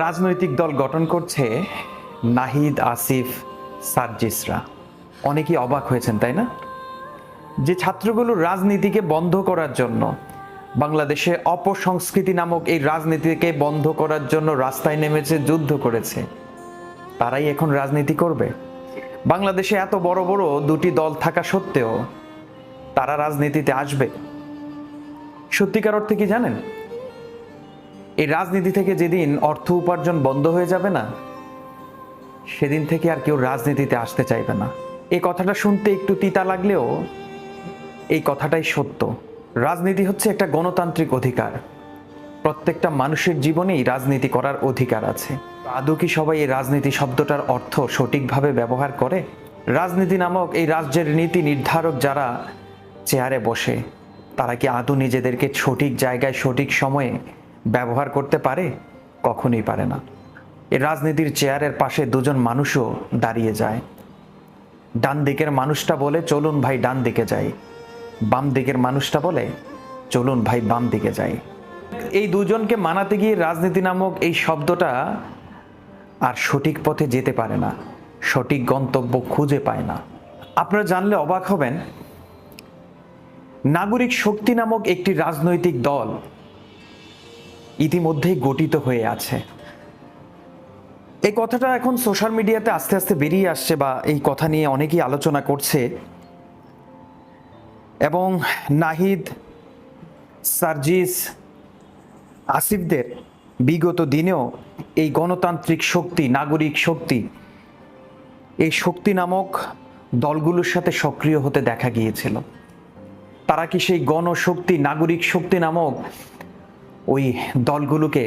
রাজনৈতিক দল গঠন করছে নাহিদ, আসিফ, সার্জিসরা। অনেকেই অবাক হয়েছেন, তাই না? যে ছাত্রগুলো রাজনীতিকে বন্ধ করার জন্য, বাংলাদেশে অপসংস্কৃতি নামক এই রাজনীতিকে বন্ধ করার জন্য রাস্তায় নেমেছে, যুদ্ধ করেছে, তারাই এখন রাজনীতি করবে। বাংলাদেশে এত বড় বড় দুটি দল থাকা সত্ত্বেও তারা রাজনীতিতে আসবে। সত্যিকার অর্থে কি জানেন? এই রাজনীতি থেকে যেদিন অর্থ উপার্জন বন্ধ হয়ে যাবে না, সেদিন থেকে আর কেউ রাজনীতিতে আসতে চাইবে না। এই কথাটা শুনতে একটু তিতা লাগলেও এই কথাটাই সত্য। রাজনীতি হচ্ছে একটা গণতান্ত্রিক অধিকার। প্রত্যেকটা মানুষের জীবনেই রাজনীতি করার অধিকার আছে। আদৌ কি সবাই এই রাজনীতি শব্দটার অর্থ সঠিকভাবে ব্যবহার করে? রাজনীতি নামক এই রাজ্যের নীতি নির্ধারক যারা চেয়ারে বসে, তারা কি আদৌ নিজেদেরকে সঠিক জায়গায় সঠিক সময়ে ব্যবহার করতে পারে? কখনোই পারে না। এই রাজনীতির চেয়ারের পাশে দুজন মানুষও দাঁড়িয়ে যায়। ডান দিকের মানুষটা বলে, চলুন ভাই ডান দিকে যাই। বাম দিকের মানুষটা বলে, চলুন ভাই বাম দিকে যাই। এই দুজনকে মানাতে গিয়ে রাজনীতি নামক এই শব্দটা আর সঠিক পথে যেতে পারে না, সঠিক গন্তব্য খুঁজে পায় না। আপনারা জানলে অবাক হবেন, নাগরিক শক্তি নামক একটি রাজনৈতিক দল ইতিমধ্যেই গঠিত হয়ে আছে। এই কথাটা এখন সোশ্যাল মিডিয়াতে আস্তে আস্তে বেরিয়ে আসছে, বা এই কথা নিয়ে অনেকেই আলোচনা করছে। এবং নাহিদ, সার্জিস, আসিফদের বিগত দিনেও এই গণতান্ত্রিক শক্তি, নাগরিক শক্তি, এই শক্তি নামক দলগুলোর সাথে সক্রিয় হতে দেখা গিয়েছিল। তারা কি সেই গণশক্তি, নাগরিক শক্তি নামক ওই দলগুলোকে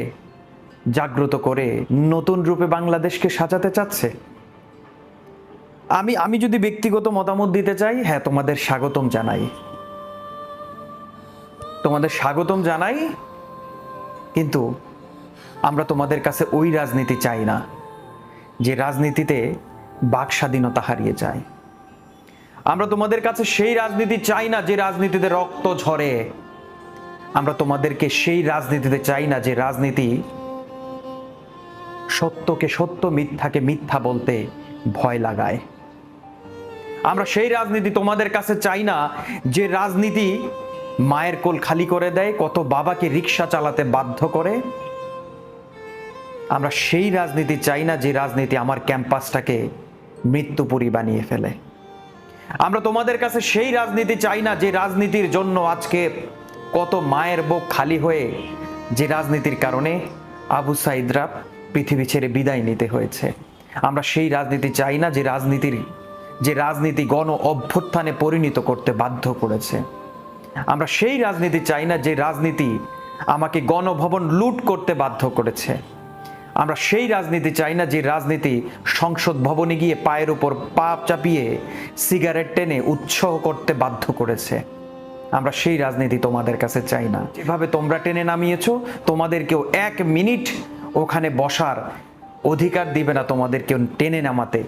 জাগ্রত করে নতুন রূপে বাংলাদেশকে সাজাতে চাচ্ছে? আমি যদি ব্যক্তিগত মতামত দিতে চাই, হ্যাঁ, তোমাদের স্বাগতম জানাই, তোমাদের স্বাগতম জানাই। কিন্তু আমরা তোমাদের কাছে ওই রাজনীতি চাই না যে রাজনীতিতে বাক স্বাধীনতা হারিয়ে যায়। আমরা তোমাদের কাছে সেই রাজনীতি চাই না যে রাজনীতিতে রক্ত ঝরে। আমরা তোমাদেরকে সেই রাজনীতিতে চাই না যে রাজনীতি সত্যকে সত্য, মিথ্যাকে মিথ্যা বলতে ভয় লাগায়। আমরা সেই রাজনীতি তোমাদের কাছে চাই না যে রাজনীতি মায়ের কোল খালি করে দেয়, কত বাবাকে রিক্সা চালাতে বাধ্য করে। আমরা সেই রাজনীতি চাই না যে রাজনীতি আমার ক্যাম্পাসটাকে মৃত্যুপুরী বানিয়ে ফেলে। আমরা তোমাদের কাছে সেই রাজনীতি চাই না যে রাজনীতির জন্য আজকে কত মায়ের বুক খালি হয়ে, যে রাজনীতির কারণে আবু সাইদরা পৃথিবী ছেড়ে বিদায় নিতে হয়েছে। আমরা সেই রাজনীতি চাই না যে রাজনীতি গণ অভ্যুত্থানে পরিণত করতে বাধ্য করেছে। আমরা সেই রাজনীতি চাই না যে রাজনীতি আমাকে গণভবন লুট করতে বাধ্য করেছে। আমরা সেই রাজনীতি চাই না যে রাজনীতি সংসদ ভবনে গিয়ে পায়ের উপর পা চাপিয়ে সিগারেট টেনে উৎসাহ করতে বাধ্য করেছে। আমরা সেই রাজনীতি তোমাদের কাছে চাই না। যেভাবে তোমরা টেনে নামিয়েছো, তোমাদেরকেও এক মিনিট ওখানে বসার অধিকার দিবে না, তোমাদেরকেও টেনে নামাতে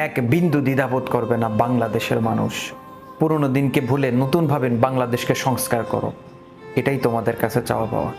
এক বিন্দু দ্বিধাবোধ করবে না বাংলাদেশের মানুষ। পুরনো দিনকে ভুলে নতুনভাবে বাংলাদেশকে সংস্কার করো, এটাই তোমাদের কাছে চাওয়া পাওয়া।